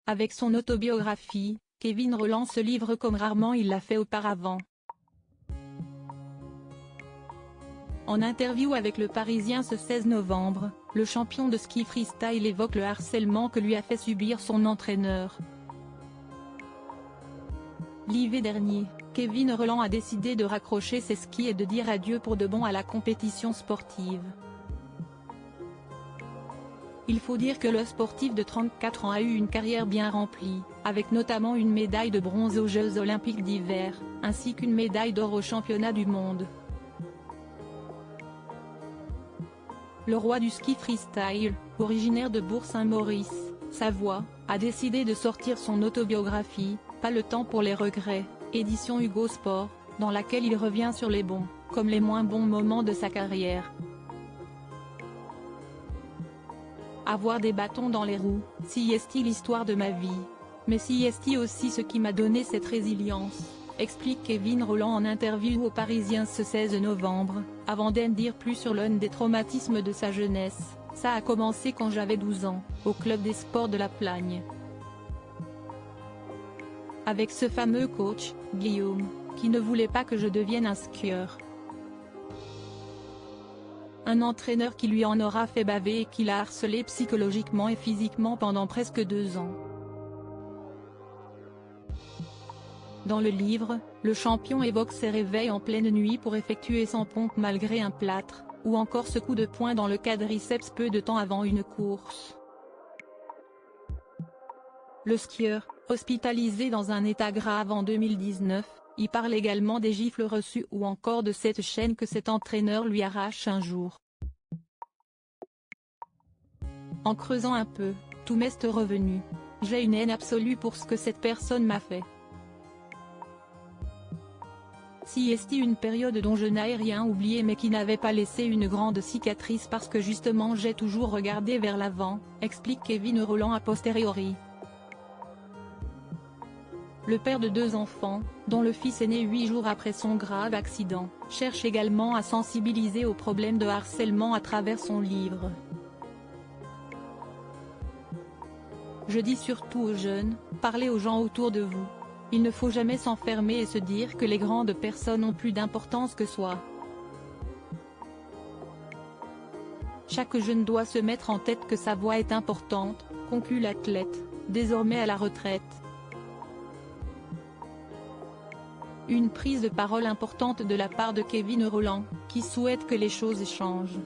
Avec son autobiographie, Kevin Rolland se livre comme rarement il l'a fait auparavant. En interview avec Le Parisien ce 16 novembre, le champion de ski freestyle évoque le harcèlement que lui a fait subir son entraîneur. L'hiver dernier, Kevin Rolland a décidé de raccrocher ses skis et de dire adieu pour de bon à la compétition sportive. Il faut dire que le sportif de 34 ans a eu une carrière bien remplie, avec notamment une médaille de bronze aux Jeux Olympiques d'hiver, ainsi qu'une médaille d'or aux Championnats du monde. Le roi du ski freestyle, originaire de Bourg-Saint-Maurice, Savoie, a décidé de sortir son autobiographie, Pas le temps pour les regrets, édition Hugo Sport, dans laquelle il revient sur les bons, comme les moins bons moments de sa carrière. Avoir des bâtons dans les roues, si est-il l'histoire de ma vie. Mais si est-il aussi ce qui m'a donné cette résilience, explique Kevin Rolland en interview au Parisien ce 16 novembre, avant d'en dire plus sur l'un des traumatismes de sa jeunesse. Ça a commencé quand j'avais 12 ans, au club des sports de la Plagne. Avec ce fameux coach, Guillaume, qui ne voulait pas que je devienne un skieur. Un entraîneur qui lui en aura fait baver et qui l'a harcelé psychologiquement et physiquement pendant presque 2 ans. Dans le livre, le champion évoque ses réveils en pleine nuit pour effectuer son pompe malgré un plâtre, ou encore ce coup de poing dans le quadriceps peu de temps avant une course. Le skieur, hospitalisé dans un état grave en 2019, y parle également des gifles reçues ou encore de cette chaîne que cet entraîneur lui arrache un jour. En creusant un peu, tout m'est revenu. J'ai une haine absolue pour ce que cette personne m'a fait. Si est une période dont je n'ai rien oublié mais qui n'avait pas laissé une grande cicatrice parce que justement j'ai toujours regardé vers l'avant, explique Kevin Rolland a posteriori. Le père de 2 enfants, dont le fils est né 8 jours après son grave accident, cherche également à sensibiliser aux problèmes de harcèlement à travers son livre. Je dis surtout aux jeunes, parlez aux gens autour de vous. Il ne faut jamais s'enfermer et se dire que les grandes personnes ont plus d'importance que soi. Chaque jeune doit se mettre en tête que sa voix est importante, conclut l'athlète, désormais à la retraite. Une prise de parole importante de la part de Kevin Rolland, qui souhaite que les choses changent.